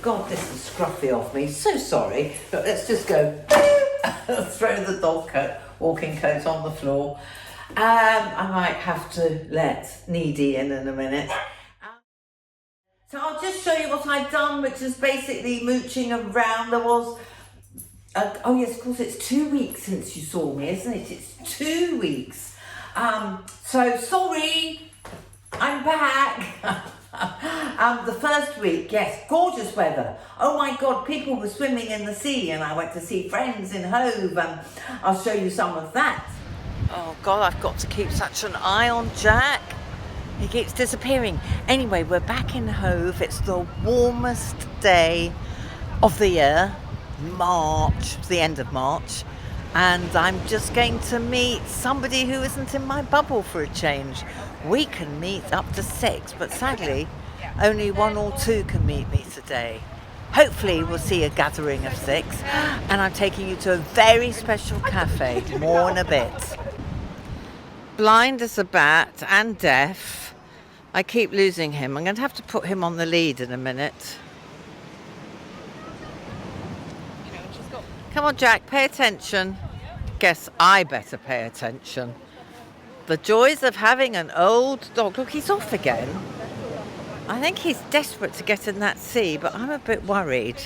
God, this is scruffy of me. So sorry. But let's just go throw the dog coat, walking coat on the floor. I might have to let Needy in a minute. So I'll just show you what I've done, which is basically mooching around. There was, oh yes, of course, it's 2 weeks since you saw me, isn't it? It's 2 weeks. So sorry, I'm back. The first week, yes, gorgeous weather. Oh my God, people were swimming in the sea, and I went to see friends in Hove, and I'll show you some of that. Oh God, I've got to keep such an eye on Jack. He keeps disappearing. Anyway, we're back in Hove. It's the warmest day of the year, March, the end of March. And I'm just going to meet somebody who isn't in my bubble for a change. We can meet up to 6, but sadly, only 1 or 2 can meet me today. Hopefully we'll see a gathering of 6, and I'm taking you to a very special cafe, more in a bit. Blind as a bat and deaf. I keep losing him. I'm going to have to put him on the lead in a minute. Come on, Jack, pay attention. Guess I better pay attention. The joys of having an old dog. Look, he's off again. I think he's desperate to get in that sea, but I'm a bit worried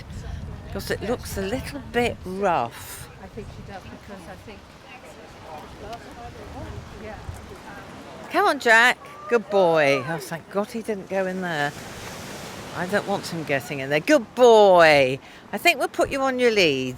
because it looks a little bit rough. I think she does because I think... Yeah. Come on, Jack. Good boy. Oh, thank God he didn't go in there. I don't want him getting in there. Good boy. I think we'll put you on your lead.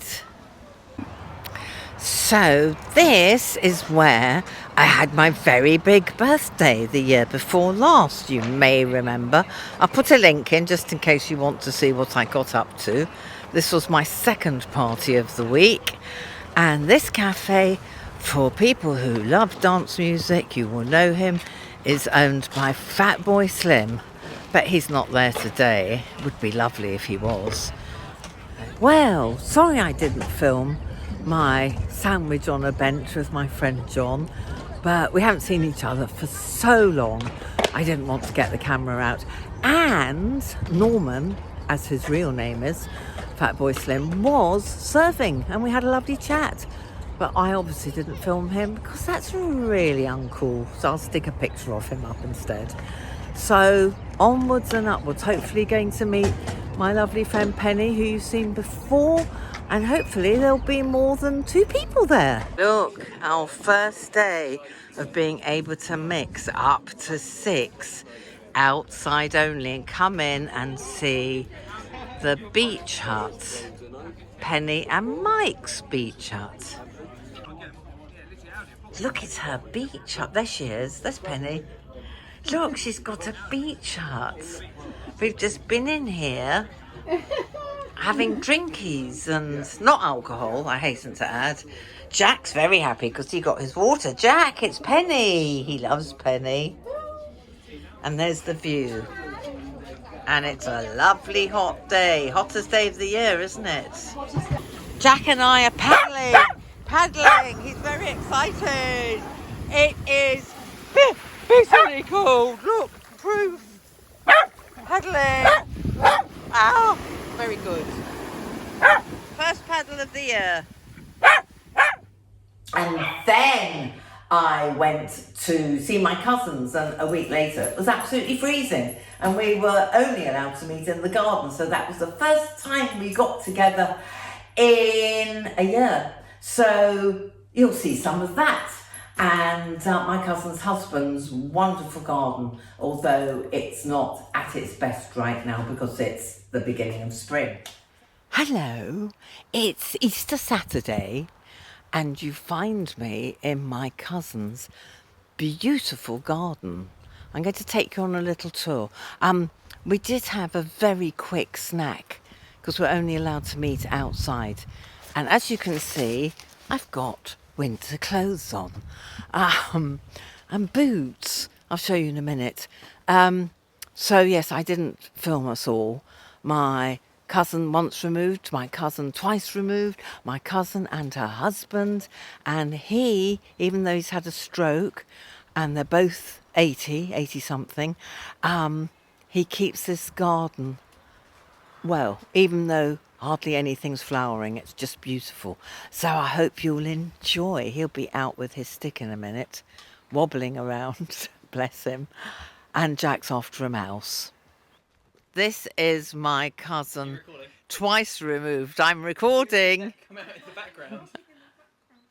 So this is where I had my very big birthday the year before last, you may remember. I'll put a link in just in case you want to see what I got up to. This was my second party of the week, and this cafe, for people who love dance music, you will know him, is owned by Fatboy Slim. But he's not there today. It would be lovely if he was. Well, sorry I didn't film my sandwich on a bench with my friend John, but we haven't seen each other for so long. I didn't want to get the camera out. And Norman, as his real name is, Fatboy Slim, was serving, and we had a lovely chat. But I obviously didn't film him because that's really uncool. So I'll stick a picture of him up instead. So onwards and upwards, hopefully going to meet my lovely friend Penny, who you've seen before, and hopefully there'll be more than 2 people there. Look, our first day of being able to mix up to 6 outside only and come in and see the beach hut. Penny and Mike's beach hut. Look, it's her beach hut. There she is. There's Penny. Look, she's got a beach hut. We've just been in here having drinkies and not alcohol, I hasten to add. Jack's very happy because he got his water. Jack, it's Penny. He loves Penny. And there's the view. And it's a lovely hot day. Hottest day of the year, isn't it? Jack and I are paddling. Paddling. He's very excited. It is bitterly cold. Look, proof. Paddling. Ow. Very good. First paddle of the year. And then I went to see my cousins, and a week later it was absolutely freezing, and we were only allowed to meet in the garden. So that was the first time we got together in a year. So you'll see some of that. And my cousin's husband's wonderful garden, although it's not at its best right now because it's the beginning of spring. Hello, it's Easter Saturday, and you find me in my cousin's beautiful garden. I'm going to take you on a little tour. We did have a very quick snack because we're only allowed to meet outside. And as you can see, I've got winter clothes on and boots. I'll show you in a minute. So yes, I didn't film us all. My cousin once removed, my cousin twice removed, my cousin and her husband, and he, even though he's had a stroke and they're both 80 something, he keeps this garden Well, even though hardly anything's flowering, it's just beautiful. So I hope you'll enjoy. He'll be out with his stick in a minute, wobbling around, bless him. And Jack's after a mouse. This is my cousin, twice removed. I'm recording. Come out in the background.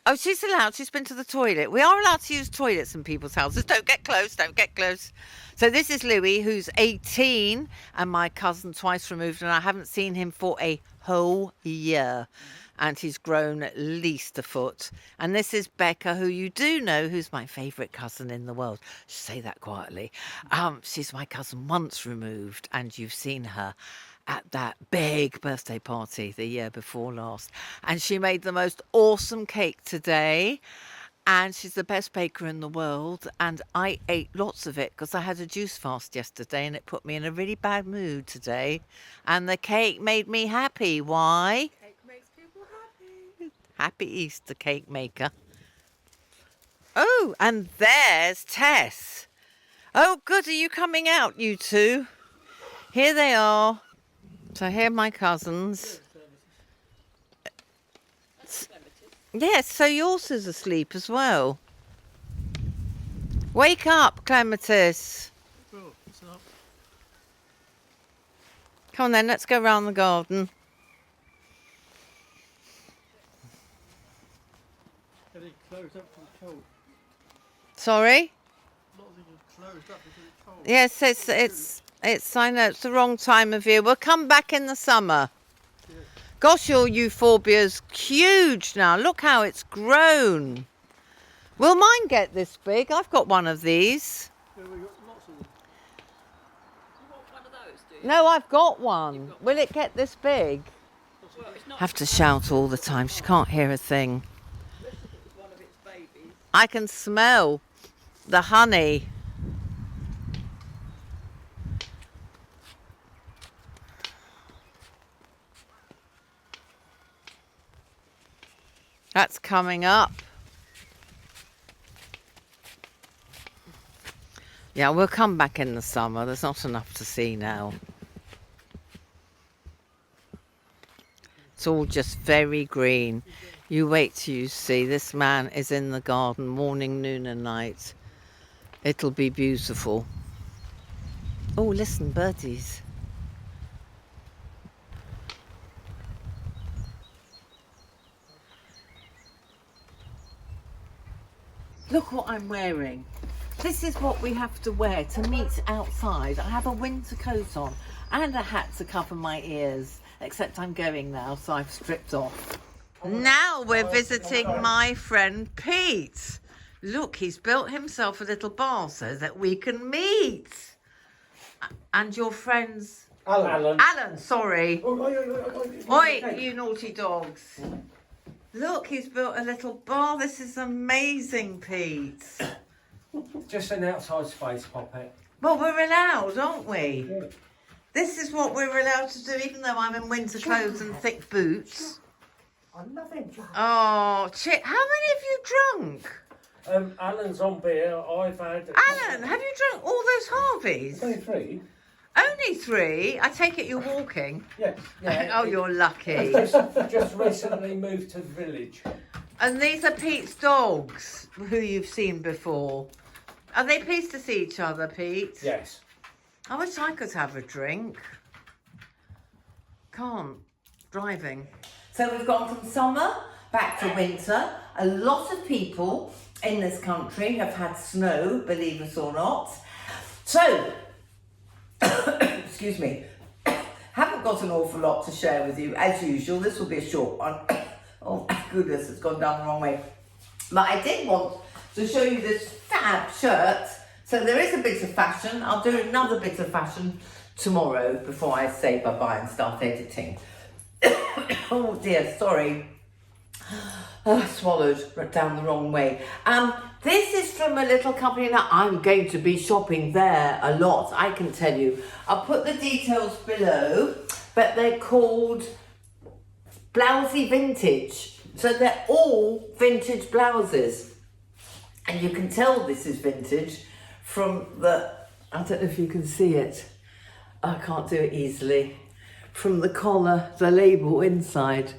Oh, she's allowed. She's been to the toilet. We are allowed to use toilets in people's houses. Don't get close. Don't get close. So this is Louis, who's 18, and my cousin twice removed, and I haven't seen him for a whole year. And he's grown at least a foot. And this is Becca, who you do know, who's my favourite cousin in the world. Say that quietly. She's my cousin once removed, and you've seen her at that big birthday party the year before last. And she made the most awesome cake today. And she's the best baker in the world. And I ate lots of it because I had a juice fast yesterday and it put me in a really bad mood today. And the cake made me happy. Why? Cake makes people happy. Happy Easter, cake maker. Oh, and there's Tess. Oh, good. Are you coming out, you two? Here they are. So here are my cousins. Yes, so yours is asleep as well. Wake up, Clematis. Oh, what's up? Come on then, let's go round the garden. Everything closed up because it's cold. Sorry? A lot of things are closed up because it's cold. Yes, it's I know, it's the wrong time of year. We'll come back in the summer. Gosh, your euphorbia's huge now. Look how it's grown. Will mine get this big? I've got one of these. Yeah, we've got lots of them. You want one of those, do you? No, I've got one. Will it get this big? Well, it's not Have to shout all the time. She can't hear a thing. one of its babies. I can smell the honey. That's coming up. Yeah, we'll come back in the summer. There's not enough to see now. It's all just very green. You wait till you see. This man is in the garden morning, noon and night. It'll be beautiful. Oh, listen, birdies. Look what I'm wearing. This is what we have to wear to meet outside. I have a winter coat on and a hat to cover my ears, except I'm going now, so I've stripped off. Now we're visiting my friend Pete. Look, he's built himself a little bar so that we can meet. And your friends... Alan, sorry. Oi, you naughty dogs. Look, he's built a little bar. This is amazing, Pete. Just an outside space, Poppet. Well, we're allowed, aren't we? Yeah. This is what we're allowed to do, even though I'm in winter clothes and thick boots. I'm nothing. Oh, Chip, how many have you drunk? Alan's on beer. I've had. Alan, have you drunk all those Harveys? Only three. Only 3? I take it you're walking. Yes. Yeah. Oh, you're lucky. Just recently moved to the village. And these are Pete's dogs, who you've seen before. Are they pleased to see each other, Pete? Yes. I wish I could have a drink. Can't. Driving. So we've gone from summer back to winter. A lot of people in this country have had snow, believe it or not. So, excuse me, haven't got an awful lot to share with you. As usual, this will be a short one. Oh my goodness, it's gone down the wrong way. But I did want to show you this fab shirt. So there is a bit of fashion. I'll do another bit of fashion tomorrow before I say bye-bye and start editing. Oh dear, sorry. Swallowed down the wrong way. This is from a little company. Now I'm going to be shopping there a lot, I can tell you. I'll put the details below, but they're called Blousey Vintage. So they're all vintage blouses. And you can tell this is vintage from the, I don't know if you can see it. I can't do it easily. from the collar, the label inside.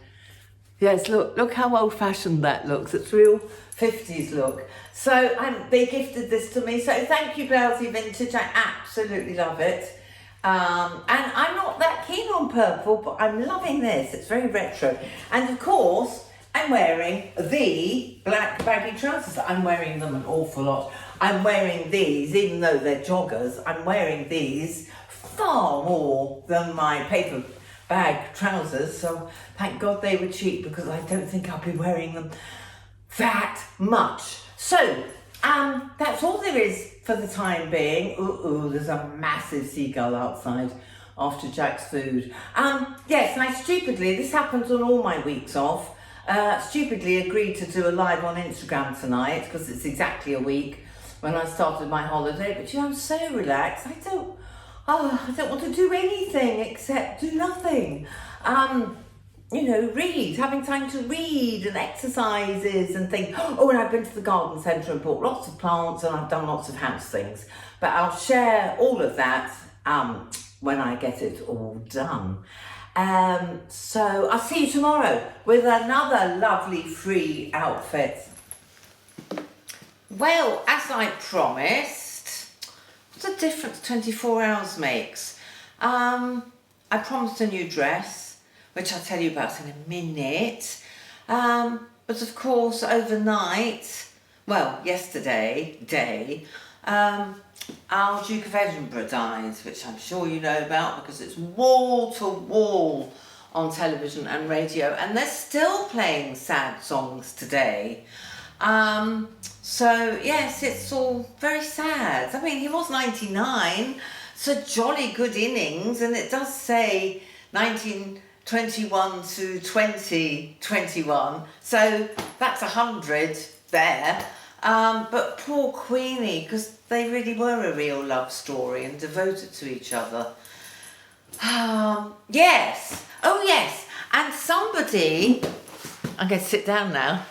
Yes, look how old-fashioned that looks. It's real 50s look. So they gifted this to me. So thank you, Blousey Vintage. I absolutely love it. And I'm not that keen on purple, but I'm loving this. It's very retro. And of course, I'm wearing the black baggy trousers. I'm wearing them an awful lot. I'm wearing these, even though they're joggers, I'm wearing these far more than my paper bag trousers. So thank God they were cheap, because I don't think I'll be wearing them that much. So that's all there is for the time being. Ooh, there's a massive seagull outside after Jack's food. Yes, I stupidly, this happens on all my weeks off, stupidly agreed to do a live on Instagram tonight, because it's exactly a week when I started my holiday. But I'm so relaxed. I don't want to do anything except do nothing. Read, having time to read and exercises and things. Oh, and I've been to the garden centre and bought lots of plants, and I've done lots of house things. But I'll share all of that when I get it all done. So I'll see you tomorrow with another lovely free outfit. Well, as I promised, what a difference 24 hours makes. I promised a new dress, which I'll tell you about in a minute. But of course, overnight, yesterday, our Duke of Edinburgh died, which I'm sure you know about, because it's wall to wall on television and radio, and they're still playing sad songs today. So yes, it's all very sad. I mean, he was 99, so jolly good innings, and it does say 1921 to 2021, so that's 100 there. But poor Queenie, because they really were a real love story and devoted to each other. Yes, oh yes, and somebody, I'm going to sit down now,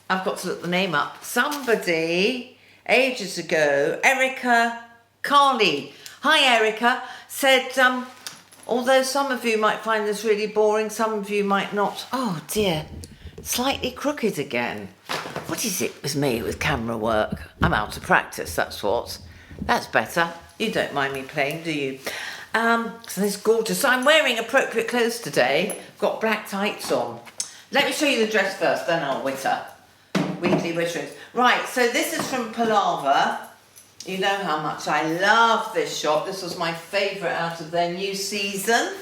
I've got to look the name up. Somebody ages ago, Erica Carley, hi Erica, said, although some of you might find this really boring, some of you might not. Oh dear, slightly crooked again. What is it with me with camera work? I'm out of practice, that's what. That's better. You don't mind me playing, do you? So this is gorgeous. So I'm wearing appropriate clothes today. I've got black tights on. Let me show you the dress first, then I'll witter. Weekly witterings. Right, so this is from Palaver. You know how much I love this shop. This was my favourite out of their new season.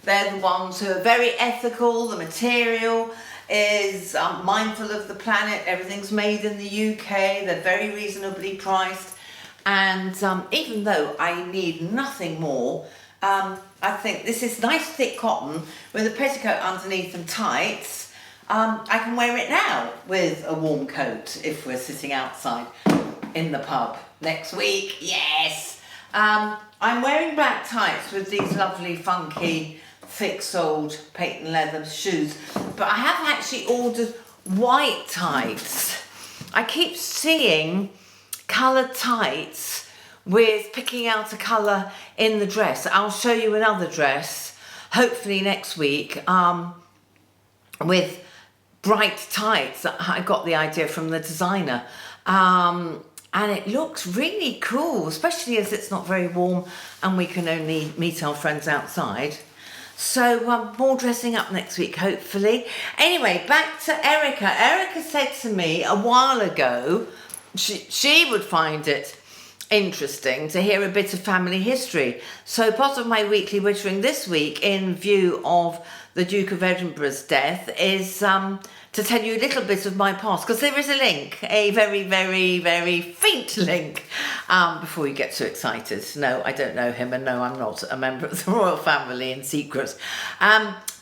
They're the ones who are very ethical. The material is mindful of the planet. Everything's made in the UK. They're very reasonably priced. And even though I need nothing more, I think this is nice thick cotton with a petticoat underneath and tights. I can wear it now with a warm coat if we're sitting outside in the pub next week. Yes! I'm wearing black tights with these lovely funky thick-soled patent leather shoes, but I have actually ordered white tights. I keep seeing coloured tights with picking out a colour in the dress. I'll show you another dress, hopefully next week, with bright tights. I got the idea from the designer. And it looks really cool, especially as it's not very warm and we can only meet our friends outside. So more dressing up next week, hopefully. Anyway, back to Erica. Erica said to me a while ago, she would find it interesting to hear a bit of family history. So part of my weekly wittering this week, in view of the Duke of Edinburgh's death, is to tell you a little bit of my past, because there is a link, a very, very, very faint link, before you get too excited. No, I don't know him, and no, I'm not a member of the royal family in secret.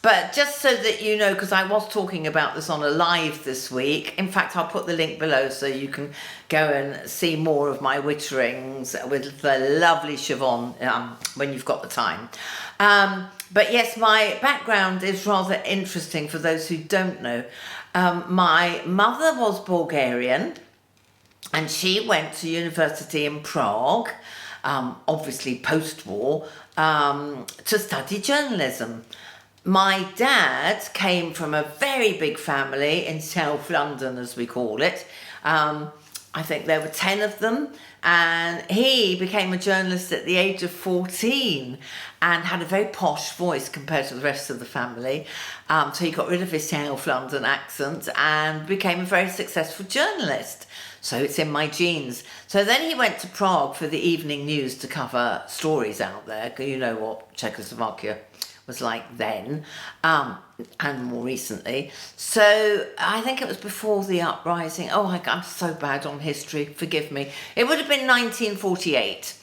But just so that you know, because I was talking about this on a live this week. In fact, I'll put the link below so you can go and see more of my witterings with the lovely Siobhan when you've got the time. But yes, my background is rather interesting for those who don't know. My mother was Bulgarian and she went to university in Prague, obviously post-war, to study journalism. My dad came from a very big family in South London, as we call it. I think there were 10 of them, and he became a journalist at the age of 14 and had a very posh voice compared to the rest of the family. So he got rid of his South London accent and became a very successful journalist. So it's in my genes. So then he went to Prague for the evening news to cover stories out there. You know what Czechoslovakia was like then, and more recently. So I think it was before the uprising. Oh, I'm so bad on history, forgive me. It would have been 1948.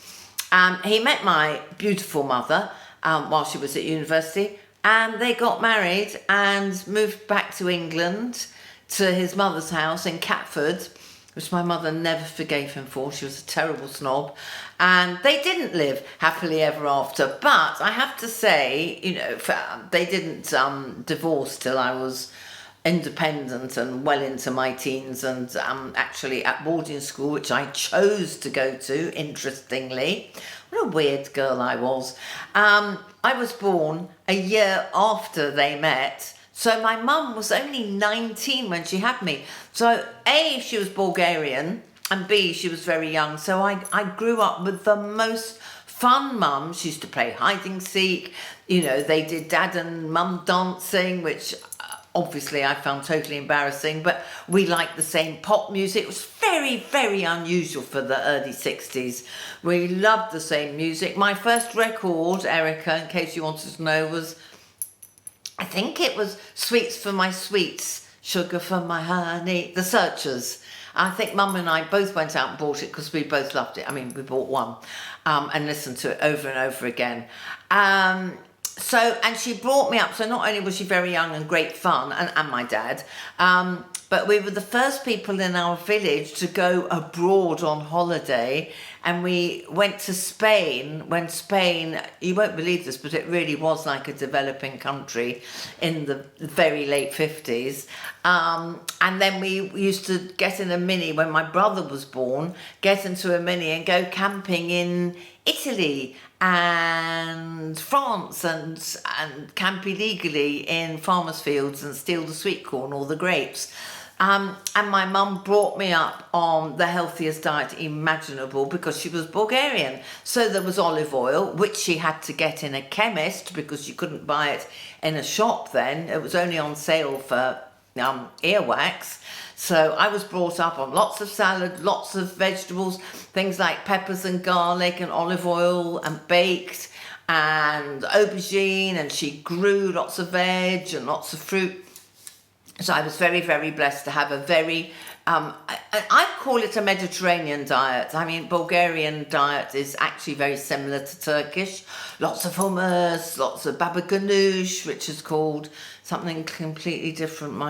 He met my beautiful mother while she was at university, and they got married and moved back to England, to his mother's house in Catford, which my mother never forgave him for. She was a terrible snob. And they didn't live happily ever after. But I have to say, you know, they didn't divorce till I was independent and well into my teens, and actually at boarding school, which I chose to go to, interestingly. What a weird girl I was. I was born a year after they met. So my mum was only 19 when she had me. So A, she was Bulgarian, and B, she was very young. So I grew up with the most fun mum. She used to play hide and seek. You know, they did dad and mum dancing, which obviously I found totally embarrassing, but we liked the same pop music. It was very, very unusual for the early 60s. We loved the same music. My first record, Erica, in case you wanted to know, was, I think it was Sweets for My Sweets, Sugar for My Honey, The Searchers. I think Mum and I both went out and bought it because we both loved it. I mean, we bought one and listened to it over and over again. And she brought me up. So not only was she very young and great fun, and my dad, but we were the first people in our village to go abroad on holiday. And we went to Spain, when Spain, you won't believe this, but it really was like a developing country in the very late 50s. And then we used to get in a Mini when my brother was born, get into a Mini and go camping in Italy and France, and camp illegally in farmers' fields and steal the sweet corn or the grapes. And my mum brought me up on the healthiest diet imaginable because she was Bulgarian. So there was olive oil, which she had to get in a chemist because you couldn't buy it in a shop then. It was only on sale for earwax. So I was brought up on lots of salad, lots of vegetables, things like peppers and garlic and olive oil and baked and aubergine, and she grew lots of veg and lots of fruit. So I was very, very blessed to have a very, I call it a Mediterranean diet. I mean, Bulgarian diet is actually very similar to Turkish. Lots of hummus, lots of baba ganoush, which is called something completely different.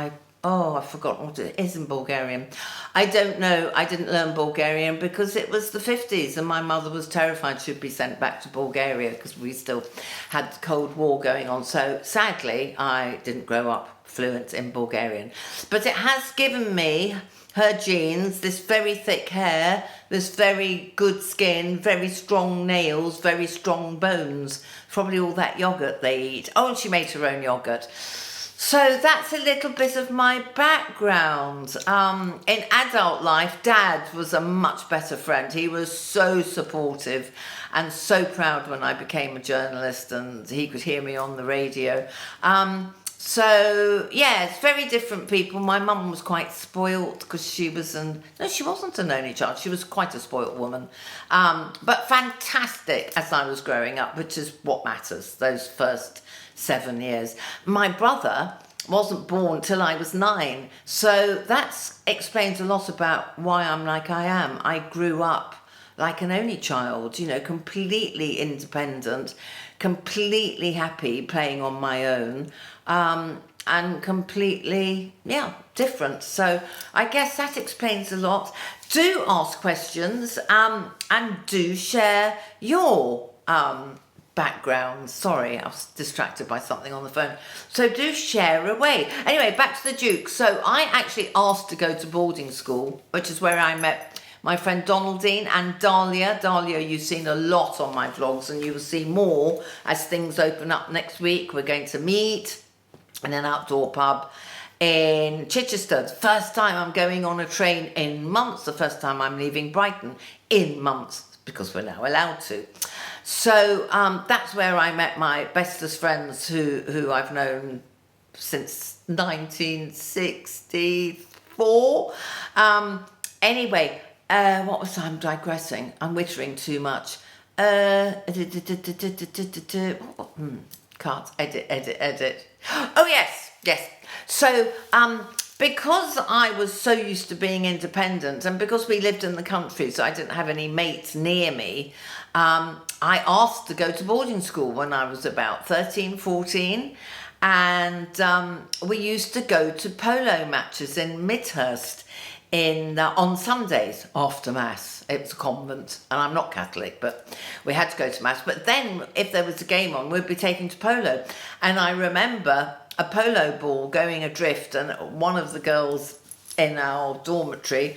I've forgotten what it is in Bulgarian. I don't know. I didn't learn Bulgarian because it was the 50s and my mother was terrified she'd be sent back to Bulgaria because we still had the Cold War going on. So sadly, I didn't grow up fluent in Bulgarian. But it has given me her genes, this very thick hair, this very good skin, very strong nails, very strong bones. Probably all that yogurt they eat. Oh, and she made her own yogurt. So that's a little bit of my background. In adult life, Dad was a much better friend. He was so supportive and so proud when I became a journalist and he could hear me on the radio. So, yeah, it's very different people. My mum was quite spoilt because she wasn't an only child. She was quite a spoilt woman. But fantastic as I was growing up, which is what matters, those first 7 years. My brother wasn't born till I was 9. So that explains a lot about why I'm like I am. I grew up like an only child, completely independent, completely happy playing on my own, and completely, different. So I guess that explains a lot. Do ask questions, and do share your background. Sorry, I was distracted by something on the phone. So do share away. Anyway, back to the Duke. So I actually asked to go to boarding school, which is where I met my friend Donaldine and Dahlia. Dahlia, you've seen a lot on my vlogs, and you will see more as things open up next week. We're going to meet in an outdoor pub in Chichester. The first time I'm going on a train in months. The first time I'm leaving Brighton in months, because we're now allowed to. So that's where I met my bestest friends who I've known since 1964. Anyway, what was I'm digressing? I'm wittering too much. Can't edit. Oh yes. So because I was so used to being independent, and because we lived in the country, so I didn't have any mates near me, I asked to go to boarding school when I was about 13, 14. And we used to go to polo matches in Midhurst on Sundays after Mass. It was a convent, and I'm not Catholic, but we had to go to Mass. But then if there was a game on, we'd be taken to polo. And I remember a polo ball going adrift, and one of the girls in our dormitory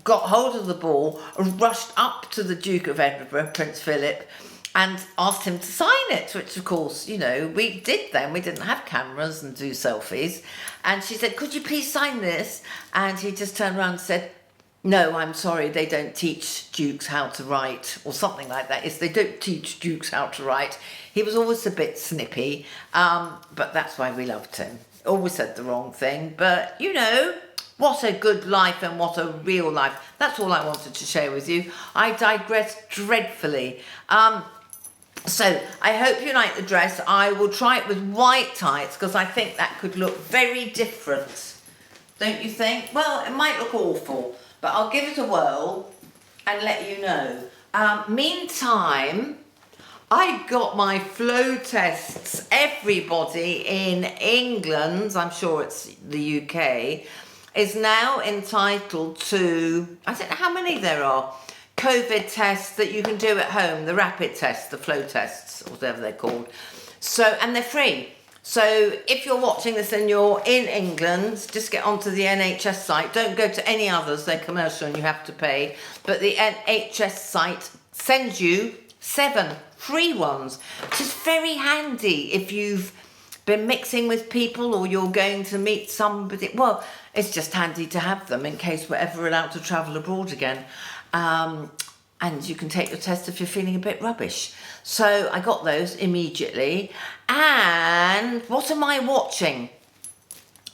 got hold of the ball, rushed up to the Duke of Edinburgh, Prince Philip, and asked him to sign it, which of course, you know, we did then. We didn't have cameras and do selfies. And she said, could you please sign this? And he just turned around and said, no, I'm sorry, they don't teach dukes how to write, or something like that. They don't teach dukes how to write. He was always a bit snippy, but that's why we loved him. Always said the wrong thing, but you know, what a good life and what a real life. That's all I wanted to share with you. I digress dreadfully. So I hope you like the dress. I will try it with white tights because I think that could look very different. Don't you think? Well, it might look awful, but I'll give it a whirl and let you know. Meantime, I got my flow tests. Everybody in England, I'm sure it's the UK, is now entitled to, I don't know how many there are, COVID tests that you can do at home, the rapid tests, the flow tests, or whatever they're called. So, and they're free. So if you're watching this and you're in England, just get onto the NHS site. Don't go to any others, they're commercial and you have to pay. But the NHS site sends you 7 free ones, which is very handy if you've been mixing with people or you're going to meet somebody. Well, it's just handy to have them in case we're ever allowed to travel abroad again. And you can take your test if you're feeling a bit rubbish. So I got those immediately. And what am I watching?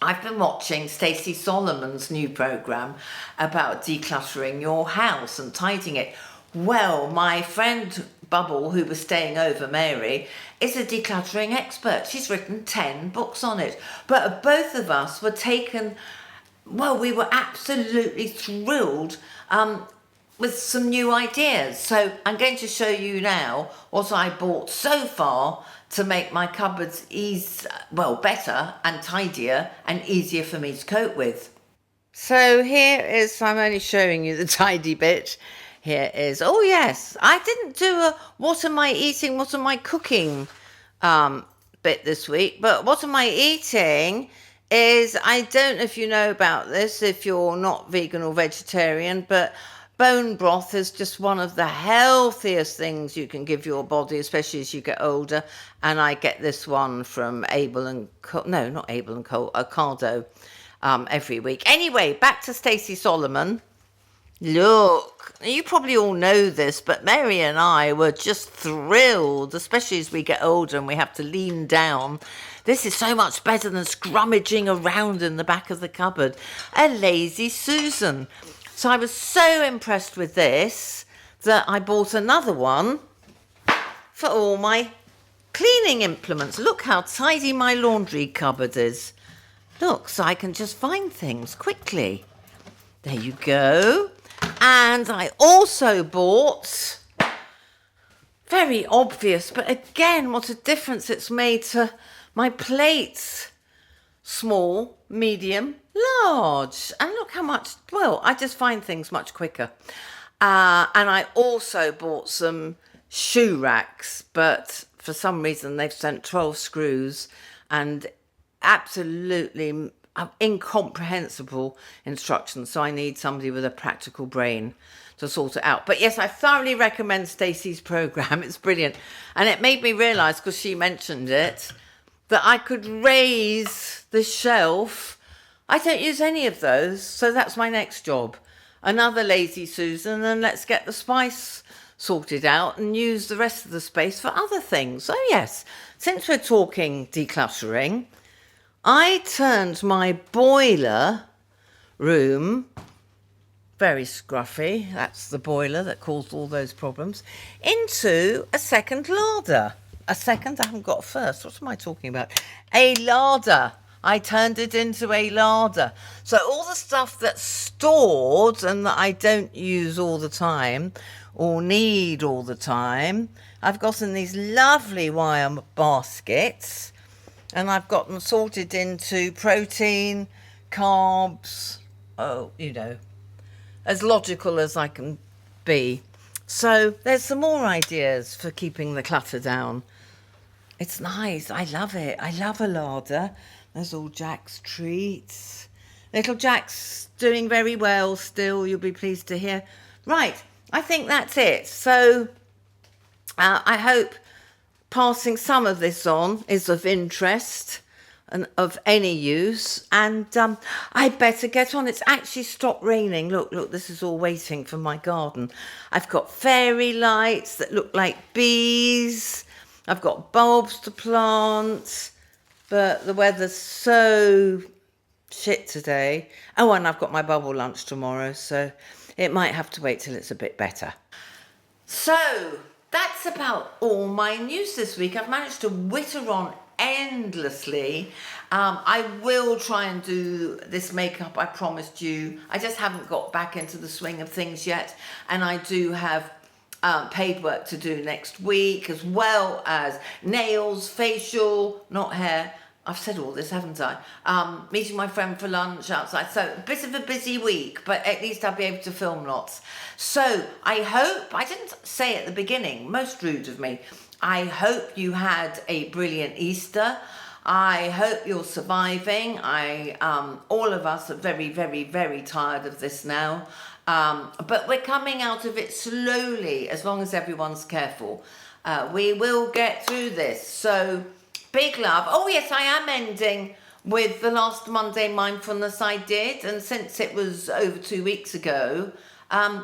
I've been watching Stacey Solomon's new programme about decluttering your house and tidying it. Well, my friend Bubble, who was staying over, Mary, is a decluttering expert. She's written 10 books on it. But both of us were taken, well, we were absolutely thrilled with some new ideas. So I'm going to show you now what I bought so far to make my cupboards better and tidier and easier for me to cope with. So here is, I'm only showing you the tidy bit. Here is, oh yes, I didn't do a what am I eating, what am I cooking bit this week, but what am I eating is, I don't know if you know about this, if you're not vegan or vegetarian, but bone broth is just one of the healthiest things you can give your body, especially as you get older. And I get this one from Ocado every week. Anyway, back to Stacey Solomon. Look, you probably all know this, but Mary and I were just thrilled, especially as we get older and we have to lean down. This is so much better than scrummaging around in the back of the cupboard. A Lazy Susan. So I was so impressed with this that I bought another one for all my cleaning implements. Look how tidy my laundry cupboard is. Look, so I can just find things quickly. There you go. And I also bought, very obvious, but again, what a difference it's made to my plates. Small, medium, large. And look how much, well, I just find things much quicker. And I also bought some shoe racks, but for some reason they've sent 12 screws and absolutely, incomprehensible instructions. So I need somebody with a practical brain to sort it out. But yes, I thoroughly recommend Stacey's program. It's brilliant. And it made me realise, because she mentioned it, that I could raise the shelf. I don't use any of those, so that's my next job. Another lazy Susan, and let's get the spice sorted out and use the rest of the space for other things. So yes, since we're talking decluttering, I turned my boiler room, very scruffy, that's the boiler that caused all those problems, into a second larder. A second? I haven't got a first. What am I talking about? A larder. I turned it into a larder. So all the stuff that's stored and that I don't use all the time or need all the time, I've got in these lovely wire baskets, and I've got them sorted into protein, carbs, as logical as I can be. So there's some more ideas for keeping the clutter down. It's nice. I love it. I love a larder. There's all Jack's treats. Little Jack's doing very well still, you'll be pleased to hear. Right, I think that's it. So I hope passing some of this on is of interest and of any use. And I better get on. It's actually stopped raining. Look, this is all waiting for my garden. I've got fairy lights that look like bees. I've got bulbs to plant, but the weather's so shit today. Oh, and I've got my bubble lunch tomorrow, so it might have to wait till it's a bit better. So that's about all my news this week. I've managed to witter on endlessly. I will try and do this makeup I promised you. I just haven't got back into the swing of things yet, and I do have paid work to do next week, as well as nails, facial, not hair. I've said all this, haven't I? Meeting my friend for lunch outside. So a bit of a busy week, but at least I'll be able to film lots. So I hope, I didn't say at the beginning, most rude of me, I hope you had a brilliant Easter. I hope you're surviving. All of us are very, very, very tired of this now. But we're coming out of it slowly, as long as everyone's careful. We will get through this. So big love. Oh yes, I am ending with the last Monday mindfulness I did. And since it was over 2 weeks ago,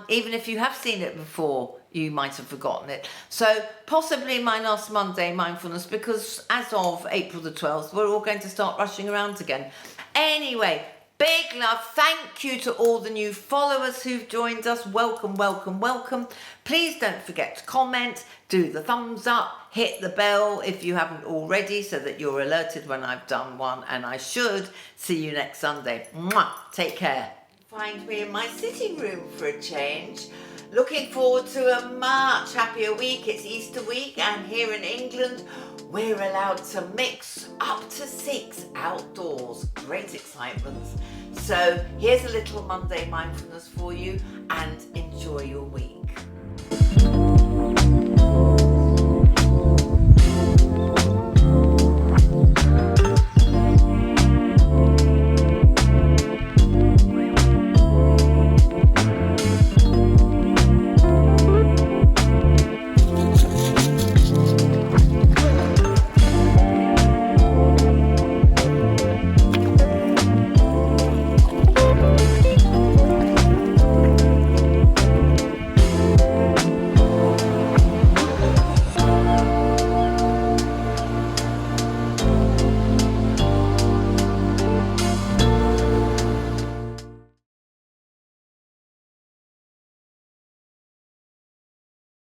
even if you have seen it before, you might have forgotten it. So possibly my last Monday mindfulness, because as of April the 12th, we're all going to start rushing around again. Anyway, big love. Thank you to all the new followers who've joined us. Welcome, welcome, welcome. Please don't forget to comment, do the thumbs up, hit the bell if you haven't already, so that you're alerted when I've done one, and I should see you next Sunday. Mwah! Take care. Find me in my sitting room for a change. Looking forward to a much happier week. It's Easter week, and here in England, we're allowed to mix up to 6 outdoors. Great excitement. So here's a little Monday mindfulness for you, and enjoy your week.